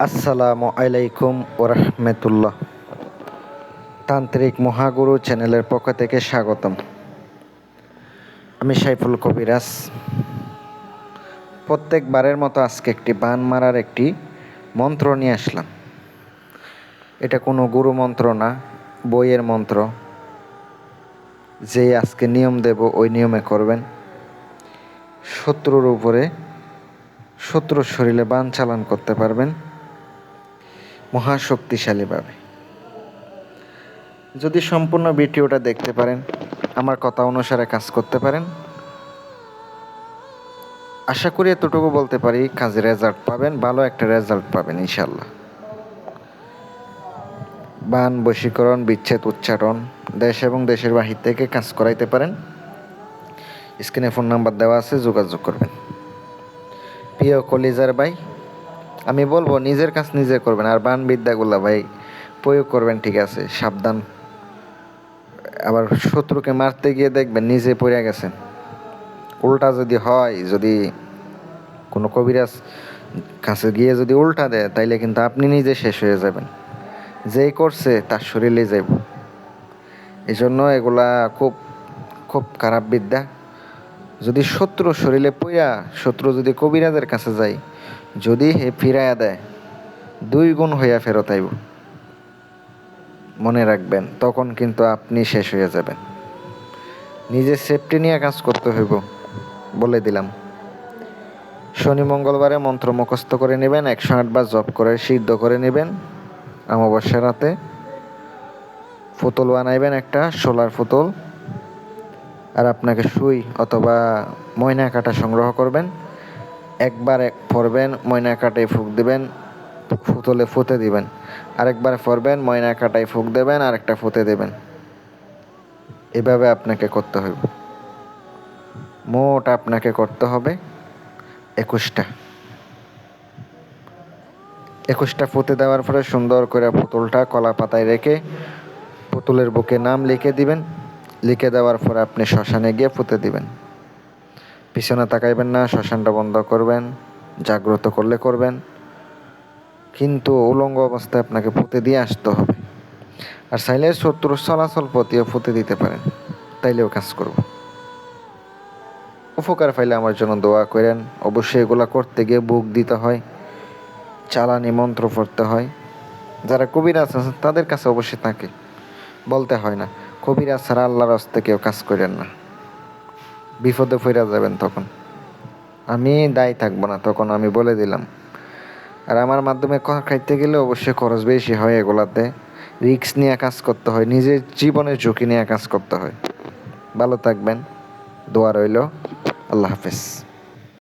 আসসালামু আলাইকুম ওরহমতুল্লাহ। তান্ত্রিক মহাগুরু চ্যানেলের পক্ষ থেকে স্বাগতম। আমি সাইফুল কবিরাজ। প্রত্যেকবারের মতো আজকে একটি বান মারার একটি মন্ত্র নিয়ে আসলাম। এটা কোনো গুরু মন্ত্র না, বইয়ের মন্ত্র। যে আজকে নিয়ম দেব ওই নিয়মে করবেন। শত্রুর উপরে, শত্রুর শরীরে বান চালান করতে পারবেন মহাশক্তিশালীভাবে। যদি সম্পূর্ণ ভিডিওটা দেখতে পারেন, আমার কথা অনুসারে কাজ করতে পারেন, আশা করি এতটুকু বলতে পারি কাজে রেজাল্ট পাবেন, ভালো একটা রেজাল্ট পাবেন ইনশাল্লাহ। বান, বশীকরণ, বিচ্ছেদ, উচ্চারণ দেশ এবং দেশের বাহির থেকে কাজ করাইতে পারেন। স্ক্রিনে ফোন নাম্বার দেওয়া আছে, যোগাযোগ করবেন। প্রিয় কলিজার ভাই, আমি বলবো নিজের কাজ নিজে করবেন। আর বান বিদ্যাগুলা ভাই প্রয়োগ করবেন, ঠিক আছে, সাবধান। আবার শত্রুকে মারতে গিয়ে দেখবেন নিজে পড়ে গেছেন। উল্টা যদি হয়, যদি কোনো কবিরাজ কাছে গিয়ে যদি উল্টা দেয়, তাইলে কিন্তু আপনি নিজে শেষ হয়ে যাবেন। যেই করছে তার শরীরে যাইব। এই জন্য এগুলা খুব খুব খারাপ বিদ্যা। যদি শত্রু শরীরে পইয়া, শত্রু যদি কবিরাজের কাছে যায়, যদি হে ফিরাইয়া দেয়, 2 গুণ হইয়া ফেরত আইব। মনে রাখবেন, তখন কিন্তু আপনি শেষ হয়ে যাবেন। নিজের সেফটি নিয়ে কাজ করতে হইব, বলে দিলাম। শনি মঙ্গলবারে মন্ত্র মুখস্থ করে নেবেন, 108 বার জপ করে সিদ্ধ করে নেবেন। অমাবস্যার রাতে পুতুল বানাইবেন, একটা সোলার পুতুল। আর আপনাকে সুই অথবা ময়না কাটা সংগ্রহ করবেন। একবার পরবেন, ময়না কাটায় ফুঁক দিবেন, পুতুলে ফুতে দিবেন। আরেকবার পরবেন, ময়না কাটায় ফুঁক দেবেন, আরেকটা ফুতে দেবেন। এভাবে আপনাকে করতে হইব। মোট আপনাকে করতে হবে 21টা ফুতে দেওয়ার পরে সুন্দর করে পুতুলটা কলা পাতায় রেখে পুতুলের বুকে নাম লিখে দিবেন। লিখে দেওয়ার পরে আপনি শ্মশানে গিয়ে ফুতে দিবেন। পিছনে তাকাইবেন না, শ্মশানটা বন্ধ করবেন। জাগ্রত করলে করবেন, কিন্তু উলঙ্গ অবস্থায় আপনাকে ফুতে দিয়ে আসতে হবে। আর চাইলে শত্রুর চলাচল পথেও ফুতে দিতে পারেন, তাইলেও কাজ করব। উপকার পাইলে আমার জন্য দোয়া করেন। অবশ্যই এগুলা করতে গিয়ে বুক দিতে হয়, চালানি মন্ত্র পড়তে হয়। যারা কবিরাজ আছে তাদের কাছে অবশ্যই থাকে, বলতে হয় না। কবিরাজ ছাড়া আল্লাহর হস্তে কেউ কাজ করেন না, বিপদে পড়ে যাবেন তখন। আমি দায়ী থাকবো না, তখন আমি বলে দিলাম। আর আমার মাধ্যমে খাইতে গেলে অবশ্যই খরচ বেশি হয়। এগুলাতে রিস্ক নিয়ে কাজ করতে হয়, নিজের জীবনের ঝুঁকি নিয়ে কাজ করতে হয়। ভালো থাকবেন, দোয়া রইল। আল্লাহ হাফেজ।